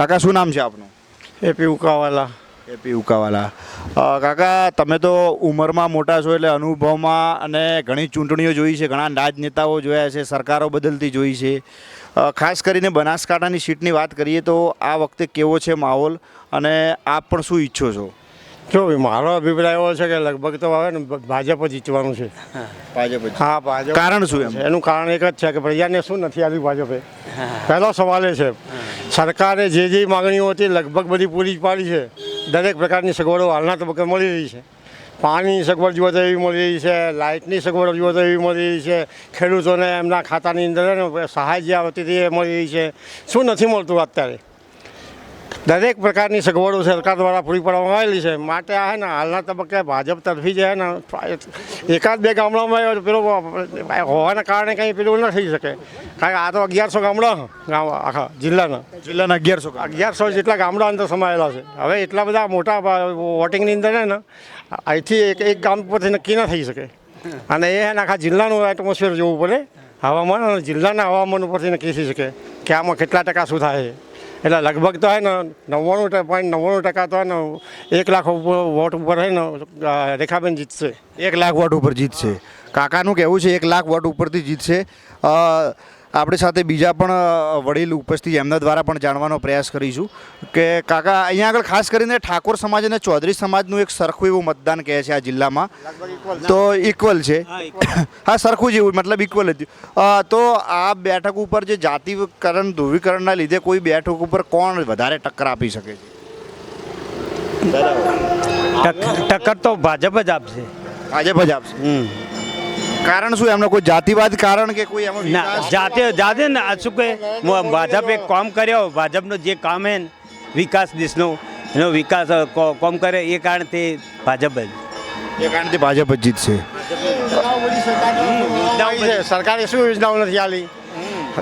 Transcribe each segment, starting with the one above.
કાકા શું નામ છે આપનું? એપી ઉકાવાલા. એપી ઉકાવાલા. કાકા તમે તો ઉંમરમાં મોટા છો એટલે અનુભવમાં અને ઘણી ચૂંટણીઓ જોઈ છે, ઘણા રાજનેતાઓ જોયા છે, સરકારો બદલતી જોઈ છે. ખાસ કરીને બનાસકાંઠાની સીટની વાત કરીએ તો આ વખતે કેવો છે માહોલ અને આપ પણ શું ઈચ્છો છો? જો મારો અભિપ્રાય એવો છે કે લગભગ તો આવે ને ભાજપ જ જીતવાનું છે. ભાજપ? હા, ભાજપ. કારણ શું એમ? એનું કારણ એક જ છે કે પ્રજાને શું નથી આવ્યું ભાજપે. પહેલો સવાલ એ છે. સરકારે જે માગણીઓ હતી લગભગ બધી પૂરી જ પાડી છે. દરેક પ્રકારની સગવડો હાલના તબક્કે મળી રહી છે. પાણીની સગવડ જુઓ તો એવી મળી રહી છે, લાઇટની સગવડ જુઓ તો એવી મળી રહી છે, ખેડૂતોને એમના ખાતાની અંદર સહાય જે આવતી હતી એ મળી રહી છે. શું નથી મળતું અત્યારે? દરેક પ્રકારની સગવડો સરકાર દ્વારા પૂરી પાડવામાં આવેલી છે. માટે આ ને હાલના તબક્કે ભાજપ તરફી છે ને એકાદ બે ગામડામાં પેલો હોવાના કારણે કંઈ પેલું ન થઈ શકે. કારણ કે આ તો 1100 ગામડા આખા જિલ્લાના 1100 જેટલા ગામડા અંદર સમાયેલા છે. હવે એટલા બધા મોટા વોટિંગની અંદર ને અહીંથી એક ગામ પરથી નક્કી ન થઈ શકે. અને એ આખા જિલ્લાનું એટમોસ્ફિયર જોવું પડે. હવામાન અને જિલ્લાના હવામાન ઉપરથી નક્કી થઈ શકે કે આમાં કેટલા ટકા શું થાય છે. એટલે લગભગ તો હે ને 99.99% તો હે ને 1 લાખ વોટ ઉપર હે ને રેખાબેન જીતશે. 1 લાખ વોટ ઉપર જીતશે. કાકાનું કહેવું છે 1 લાખ વોટ ઉપરથી જીતશે. આપણી સાથે બીજા પણ વડીલ ઉપસ્થિત એમના દ્વારા પણ જાણવાનો પ્રયાસ કરીશું કે કાકા અહીંયા આગળ ખાસ કરીને ઠાકોર સમાજ અને ચૌધરી સમાજનું એક સરખું એવું મતદાન કહે છે આ જિલ્લામાં, તો ઇક્વલ છે. હા, સરખું જેવું મતલબ ઇક્વલ જ. તો આ બેઠક ઉપર જે જાતિકરણ ધ્રુવીકરણના લીધે કોઈ બેઠક ઉપર કોણ વધારે ટક્કર આપી શકે છે? ટક્કર તો ભાજપ જ આપશે. ભાજપ જ આપશે. કારણ શું એમનો કોઈ જાતિવાદ કારણ કે કોઈ એમાં ના, જાતે ને શું કે ભાજપે કામ કર્યો, ભાજપનો જે કામ હે વિકાસ દેશનો એનો વિકાસ કામ કરે એ કારણથી ભાજપ જ. એ કારણથી ભાજપ જ જીતશે. સરકારે શું યોજનાઓ નથી આલી?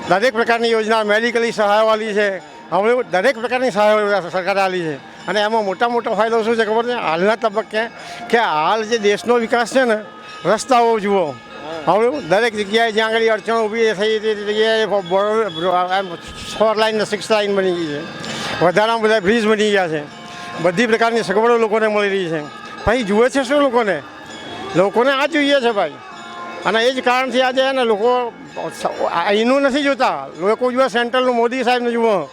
દરેક પ્રકારની યોજના મેડિકલી સહાયવાળી છે. હવે દરેક પ્રકારની સહાય સરકારે આલી છે. અને એમાં મોટો ફાયદો શું છે ખબર છે? હાલના તબક્કે કે હાલ જે દેશનો વિકાસ છે ને, રસ્તાઓ જુઓ. હવે દરેક જગ્યાએ જ્યાં આગળ અડચણો ઊભી થઈ તે જગ્યાએ 4 લાઇન ને 6 લાઇન બની ગઈ છે. વધારામાં બધા બ્રિજ બની ગયા છે. બધી પ્રકારની સગવડો લોકોને મળી રહી છે. ભાઈ જુએ છે શું લોકોને આ જોઈએ છે ભાઈ. અને એ જ કારણથી આજે ને લોકો અહીંનું નથી જોતા, લોકો જુએ સેન્ટ્રલનું મોદી સાહેબને જુઓ.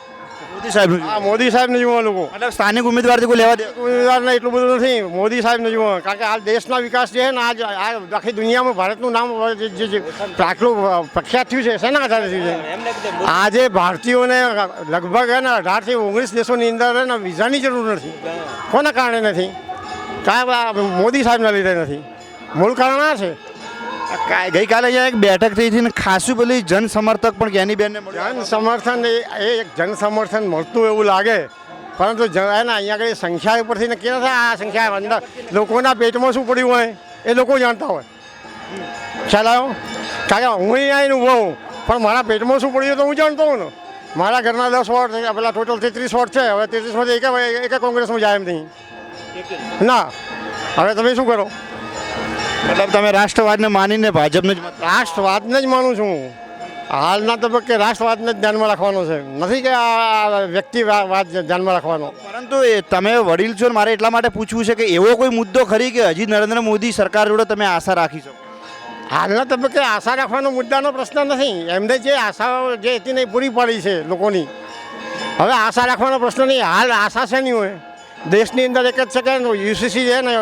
મોદી સાહેબને જુઓ લોકો. મતલબ સ્થાનિક ઉમેદવારથી કોઈ લેવા દે ઉમેદવારને એટલું બધું નથી, મોદી સાહેબને જુઓ. કારણ કે આ દેશના વિકાસ જે છે ને આ આખી દુનિયામાં ભારતનું નામ જે આટલું પ્રખ્યાત થયું છે શેના આધારે થયું છે? આજે ભારતીયોને લગભગ હે ને 18 થી 19 દેશોની અંદર ને વિઝાની જરૂર નથી. કોના કારણે નથી? કારણ મોદી સાહેબના લીધે નથી. મૂળ કારણ આ છે. ગઈકાલે અહીંયા એક બેઠક થઈ હતી ને ખાસું પેલી જન સમર્થક પણ જ્ઞાનીબેનને જન સમર્થન એ એક જન સમર્થન મળતું એવું લાગે, પરંતુ અહીંયા આગળ સંખ્યા ઉપરથી નક્કી ન થાય. આ સંખ્યા અંદર લોકોના પેટમાં શું પડ્યું હોય એ લોકો જાણતા હોય. ખ્યાલ આવ્યો? કારણ કે હું અહીંયા ઊભો હોઉં પણ મારા પેટમાં શું પડ્યું તો હું જાણતો હોઉં ને. મારા ઘરના 10 વોટ પેલા ટોટલ 33 વોટ છે. હવે 33માંથી એક કોંગ્રેસમાં જાય એમ નહીં ના. હવે તમે શું કરો? મતલબ તમે રાષ્ટ્રવાદને માનીને ભાજપને જ રાષ્ટ્રવાદને જ માનું છું. હાલના તબક્કે રાષ્ટ્રવાદને જ ધ્યાનમાં રાખવાનો છે, નથી કે આ વ્યક્તિવાદ ધ્યાનમાં રાખવાનો. પરંતુ તમે વડીલ છો ને મારે એટલા માટે પૂછવું છે કે એવો કોઈ મુદ્દો ખરી કે હજી નરેન્દ્ર મોદી સરકાર જોડે તમે આશા રાખી શકો? હાલના તબક્કે આશા રાખવાનો મુદ્દાનો પ્રશ્ન નથી. એમને જે આશાઓ જે હતી ને પૂરી પાડી છે લોકોની. હવે આશા રાખવાનો પ્રશ્ન નહીં. હાલ આશા છે નહીં હોય. દેશની અંદર એક જ છે કે યુસીસી છે ને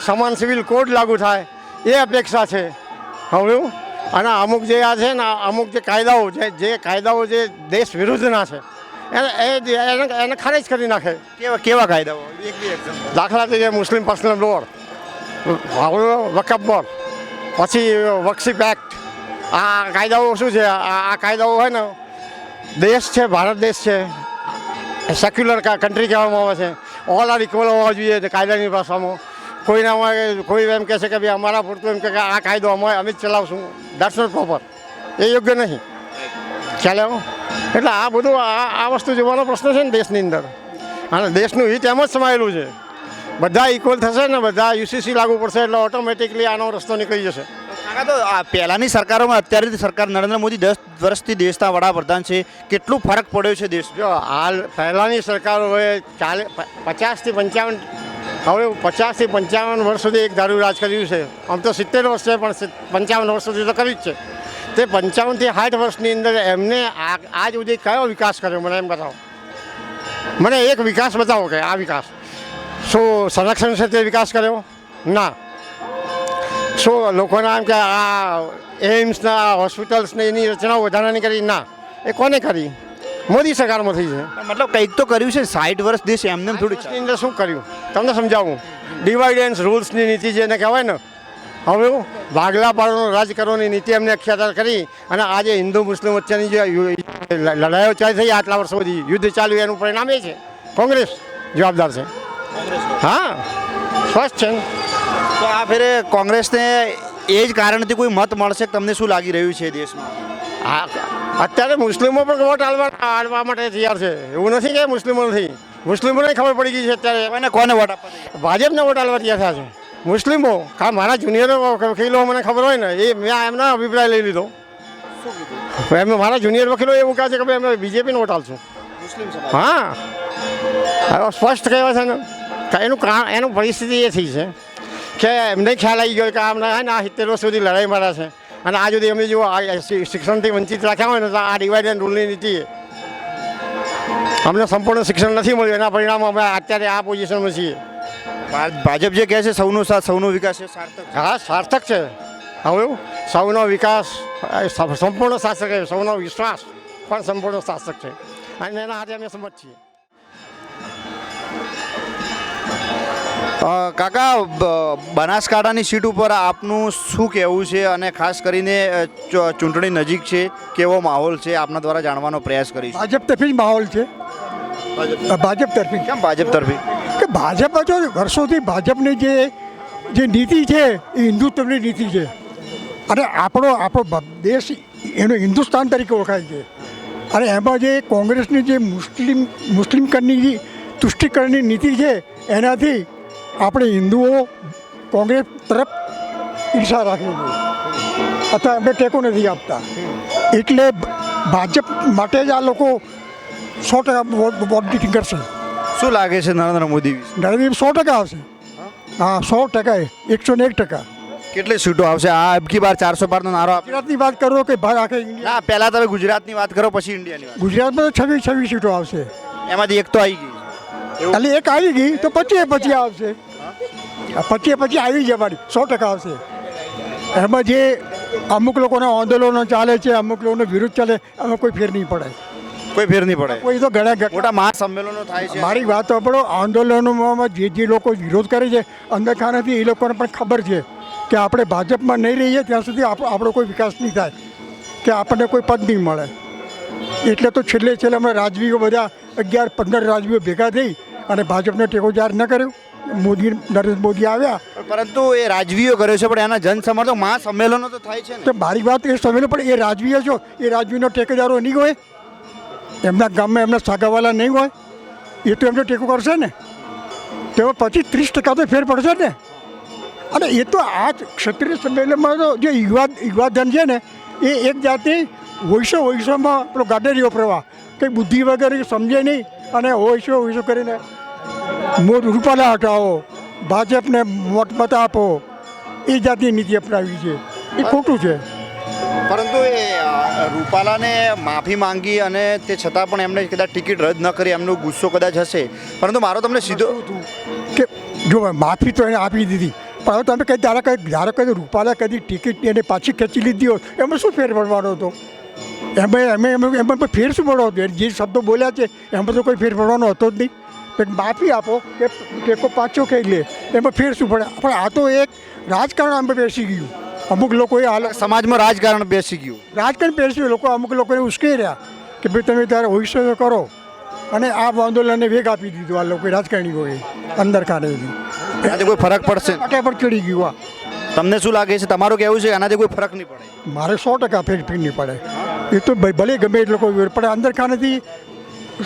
સમાન સિવિલ કોડ લાગુ થાય એ અપેક્ષા છે. હવે અને અમુક જે આ છે ને અમુક જે કાયદાઓ જે દેશ વિરુદ્ધના છે એને ખારેજ કરી નાખે. કેવા કાયદાઓ? દાખલા તરીકે મુસ્લિમ પર્સનલ લોર, વકફ બોર્ડ, પછી વક્સિફ એક્ટ. આ કાયદાઓ શું છે? આ કાયદાઓ હોય ને દેશ છે, ભારત દેશ છે, સેક્યુલર કન્ટ્રી કહેવામાં આવે છે. ઓલ આર ઇક્વલ હોવા જોઈએ કાયદાની ભાષામાં. કોઈ એમ કહે છે કે ભાઈ અમારા પૂરતું એમ કે આ કાયદો અમે જ ચલાવશું. That's not proper. એ યોગ્ય નહીં. ખ્યાલ આવ્યો? એટલે આ બધું આ વસ્તુ જોવાનો પ્રશ્ન છે ને દેશની અંદર. અને દેશનું હિત એમ જ સમાયેલું છે. બધા ઇક્વલ થશે ને બધા યુસીસી લાગુ પડશે એટલે ઓટોમેટિકલી આનો રસ્તો નીકળી જશે. કાકા તો આ પહેલાંની સરકારોમાં અત્યારની સરકાર નરેન્દ્ર મોદી 10 વર્ષથી દેશના વડાપ્રધાન છે, કેટલું ફરક પડ્યો છે દેશ? જો હાલ પહેલાંની સરકારો હવે 50 થી 55 હવે 50 થી 55 વર્ષ સુધી એક ધારું રાજ કર્યું છે. આમ તો 70 વર્ષ છે પણ 55 વર્ષ સુધી તો કર્યું જ છે. તે 55 થી 60 વર્ષની અંદર એમને આજ સુધી કયો વિકાસ કર્યો મને એમ બતાવો. મને એક વિકાસ બતાવો કે આ વિકાસ શું સંરક્ષણ ક્ષેત્રે વિકાસ કર્યો? ના. શું લોકોના એમ કે આ એમ્સના હોસ્પિટલ્સને એની રચનાઓ વધારાની કરી? ના. એ કોને કરી? મોદી સરકારમાં થઈ છે. મતલબ કંઈક તો કર્યું છે. 60 વર્ષ દેશ એમને થોડી વર્ષની અંદર શું કર્યું તમને સમજાવું. ડિવાઇડ એન્ડ રૂલ્સની નીતિ જેને કહેવાય ને, હવે ભાગલા પાડવાનું રાજ કરવાની નીતિ એમને અખ્યાત કરી અને આજે હિન્દુ મુસ્લિમ વચ્ચેની જે લડાઈઓ ચાલી થઈ આટલા વર્ષો સુધી યુદ્ધ ચાલ્યું એનું પરિણામ એ છે કોંગ્રેસ જવાબદાર છે. હા સ્પષ્ટ છે ને. તો આ ફેરે કોંગ્રેસને એ જ કારણથી કોઈ મત મળશે કે તમને શું લાગી રહ્યું છે દેશમાં? હા અત્યારે મુસ્લિમો પણ વોટ આલવા માટે તૈયાર છે. એવું નથી કે મુસ્લિમો નથી. મુસ્લિમોને ખબર પડી ગઈ છે અત્યારે કોને વોટ આપવા? ભાજપને વોટ આલવા તૈયાર થયા છે મુસ્લિમો. મારા જુનિયરો વકીલો મને ખબર હોય ને એ મેં એમનો અભિપ્રાય લઈ લીધો. એમને મારા જુનિયર વકીલો એવું કહે છે કે ભાઈ અમે બીજેપીને વોટ આલશું. હા હવે સ્પષ્ટ કહેવાય છે ને કે એનું પરિસ્થિતિ એ થઈ છે કે એમને ખ્યાલ આવી ગયો કે આમને હે ને આ 70 વર્ષ સુધી લડાઈ માર્યા છે અને આ સુધી અમે જો શિક્ષણથી વંચિત રાખ્યા હોય ને તો આ ડિવાઇડ એન્ડ રૂલની નીતિ અમને સંપૂર્ણ શિક્ષણ નથી મળ્યું. એના પરિણામે અમે અત્યારે આ પોઝિશનમાં છીએ. ભાજપ જે કહે છે સૌનો સાથ સૌનો વિકાસ છે, સાર્થક? હા સાર્થક છે. હવે સૌનો વિકાસ સંપૂર્ણ શાસક છે, સૌનો વિશ્વાસ પણ સંપૂર્ણ શાસક છે અને એના હાથે અમે સમજ છીએ. કાકા બનાસકાંઠાની સીટ ઉપર આપનું શું કહેવું છે અને ખાસ કરીને ચૂંટણી નજીક છે, કેવો માહોલ છે આપના દ્વારા જાણવાનો પ્રયાસ કરીશ? ભાજપ તરફી જ માહોલ છે. ભાજપ તરફી. કેમ ભાજપ તરફી? કે ભાજપ જો વર્ષોથી ભાજપની જે નીતિ છે એ હિન્દુત્વની નીતિ છે અને આપણો દેશ એનો હિન્દુસ્તાન તરીકે ઓળખાય છે. અને એમાં જે કોંગ્રેસની જે મુસ્લિમકરની તુષ્ટિકરણની નીતિ છે એનાથી આપણે હિન્દુઓ કોંગ્રેસ તરફ ઈર્ષા રાખીએ છીએ અથવા એમને ટેકો નથી આપતા. એટલે ભાજપ માટે જ આ લોકો 100% વોટ ડીટિંગ કરશે. શું લાગે છે નરેન્દ્ર મોદી વિશે? નરેન્દ્ર 100% આવશે. હા 100%, 101%. કેટલી સીટો આવશે? આ અબકી બાર 400 પારનો નારો આપે. ગુજરાતની વાત કરો કે બહાર આખે ઇન્ડિયા? ના, પહેલા તમે ગુજરાતની વાત કરો પછી ઇન્ડિયાની વાત. ગુજરાતમાં તો 26 સીટો આવશે. એમાંથી એક તો આવી ગઈ. ખાલી એક આવી ગઈ તો 25 આવશે. 25 આવી જવાની 100% આવશે. એમાં જે અમુક લોકોના આંદોલનો ચાલે છે, અમુક લોકોનો વિરોધ ચાલે, એમાં કોઈ ફેર નહીં પડે. કોઈ ફેર નહીં પડે. કોઈ તો ઘણા મોટા મહાસંમેલનો થાય છે. મારી વાત સાંભળો. આંદોલનોમાં જે લોકો વિરોધ કરે છે અંદર ખાનેથી એ લોકોને પણ ખબર છે કે આપણે ભાજપમાં નહીં રહીએ ત્યાં સુધી આપણો કોઈ વિકાસ નહીં થાય, કે આપણને કોઈ પદ નહીં મળે. એટલે તો છેલ્લે અમે રાજવીઓ બધા 11-15 રાજવીઓ ભેગા થઈ અને ભાજપને ટેકો જાહેર ન કર્યો. નરેન્દ્ર મોદી આવ્યા. પરંતુ એ રાજવીઓ કર્યો છે પણ એના જનસમર્થક મહાસંમેલનો તો થાય છે ને. તો મારી વાત એ સમય પણ એ રાજવીઓ છો, એ રાજવીનો ટેકેદારો નહીં હોય, એમના ગામમાં એમના સાગાવાલા નહીં હોય, એ તો એમને ટેકો કરશે ને. તેઓ પછી 30% તો ફેર પડશે ને. અને એ તો આ ક્ષત્રિય સંમેલનમાં તો જે યુવાધન છે ને એ એક જાતની વોઈસોમાં પેલો ગાડેરીઓ પ્રવાહ કંઈ બુદ્ધિ વગેરે સમજે નહીં અને વોઈસો કરીને રૂપાલા હટાવો, ભાજપને મત આપો, એ જાતની નીતિ અપનાવી છે. એ ખોટું છે. પરંતુ એ રૂપાલાને માફી માંગી અને તે છતાં પણ એમણે કદાચ ટિકિટ રદ ન કરી, એમનો ગુસ્સો કદાચ હશે. પરંતુ મારો તમને સીધો કે જો માફી તો એને આપી દીધી, પણ હવે તમે ધારો કે રૂપાલા કદી ટિકિટ એને પાછી ખેંચી લીધી હોત એમાં શું ફેર પડવાનો હતો? એમાં ફેર શું પડવાનો હતો? જે શબ્દો બોલ્યા છે એમાં તો કોઈ ફેર પડવાનો હતો જ નહીં. માફી આપો કે ટેકો પાછો કહી લે, એમાં ફેર શું પડે? પણ આ તો એક રાજકારણ આમ બેસી ગયું. અમુક લોકોએ સમાજમાં રાજકારણ બેસી ગયું. રાજકારણ બેસી લોકો અમુક લોકોને ઉશ્કેરી રહ્યા કે ભાઈ તમે ત્યારે હોઈશો કરો અને આ આંદોલનને વેગ આપી દીધો આ લોકો રાજકારણીઓએ અંદર કાઢેલી. આનાથી કોઈ ફરક પડશે? પર ચડી ગયું. તમને શું લાગે છે? તમારું કહેવું છે આનાથી કોઈ ફરક નહીં પડે? મારે 100% ફેર નહીં પડે. એ તો ભલે ગમે એ લોકો પણ અંદર ખાનેથી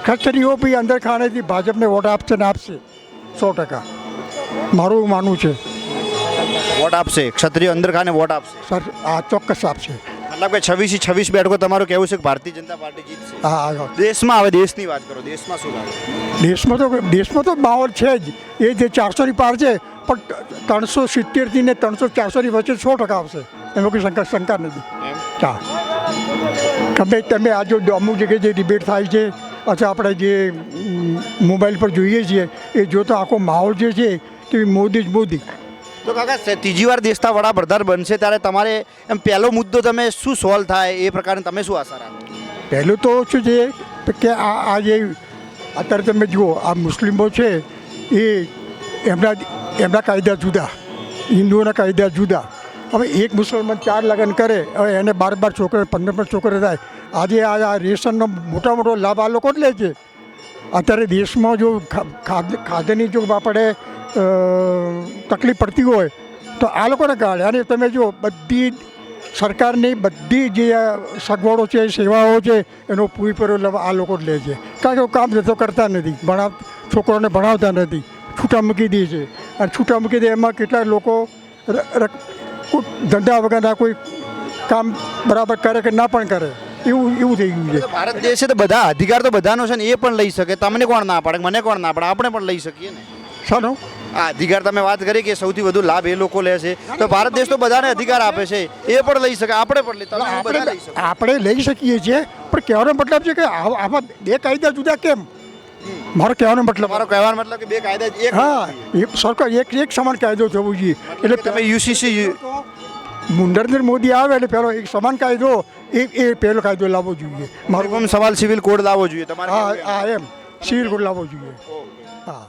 ખચરીઓ બી અંદર ખાનેથી ભાજપને વોટ આપશે ને આપશે 100%. મારું માનવું છે. વોટ આપશે ક્ષત્રિય અંદર ખાને વોટ આપશે સર આ ચોક્કસ આપશે. મતલબ કે 26 બેઠકો તમારું કહેવું છે કે ભારતીય જનતા પાર્ટી જીતશે. હા દેશમાં હવે દેશની વાત કરો દેશમાં શું લાગે દેશમાં તો માહોલ છે જ એ જે 400ની પાર છે પણ 370થી ને 300-400ની વચ્ચે 100% આવશે એમાં કોઈ શંકા નથી. હા તમે આ જો અમુક જગ્યાએ જે ડિબેટ થાય છે અથવા આપણે જે મોબાઈલ પર જોઈએ છીએ એ જોતો આખો માહોલ જે છે કે મોદી જ મોદી. તો કાકા ત્રીજી વાર દેશના વડાપ્રધાન બનશે ત્યારે તમારે એમ પહેલો મુદ્દો તમે શું સોલ્વ થાય એ પ્રકારે તમે શું આશા રાખો? પહેલું તો શું છે કે આ જે અત્યારે તમે જુઓ આ મુસ્લિમો છે એ એમના કાયદા જુદા, હિન્દુઓના કાયદા જુદા. હવે એક મુસલમાન 4 લગ્ન કરે હવે એને 12 છોકરા 15 છોકરા થાય. આજે આ રેશનનો મોટો લાભ આ લોકો જ લે છે. અત્યારે દેશમાં જો ખાદ્યની જો આપણે તકલીફ પડતી હોય તો આ લોકોને કાઢે. અને તમે જો બધી સરકારની બધી જે સગવડો છે સેવાઓ છે એનો પૂરેપૂરો લાભ આ લોકો જ લે છે. કારણ કે કામ તો કરતા નથી, છોકરોને ભણાવતા નથી, છૂટા મૂકી દે છે. અને છૂટા મૂકી દે એમાં કેટલાક લોકો ધંધા વગરના કોઈ કામ બરાબર કરે કે ના પણ કરે એવું થઈ ગયું છે. ભારત દેશ છે તો બધા અધિકાર તો બધાનો છે ને એ પણ લઈ શકે. તમને કોણ ના પાડે, મને કોણ ના પાડે, આપણે પણ લઈ શકીએ ને. શાનો આ અધિકાર તમે વાત કરી કે સૌથી વધુ લાભ એ લોકો લે છે તો ભારત દેશ તો બધાને અધિકાર આપે છે એ પણ લઈ શકે, આપણે પણ લઈ તમે બધા લઈ શકો. આપણે લઈ શકીએ છીએ પણ કહેવાનો મતલબ છે કે આમાં બે કાયદા જુદા કેમ? મારો કહેવાનો મતલબ મારો કહેવાનો મતલબ કે બે કાયદા એક હા સરકાર એક સમાન કાયદો થવો જોઈએ. એટલે તમે યુસીસી નરેન્દ્ર મોદી આવે એટલે પહેલો એક સમાન કાયદો એ પહેલો કાયદો લાવવો જોઈએ. મારો સવાલ સિવિલ કોડ લાવવો જોઈએ તમારે. હા એમ સિવિલ કોડ લાવવો જોઈએ. હા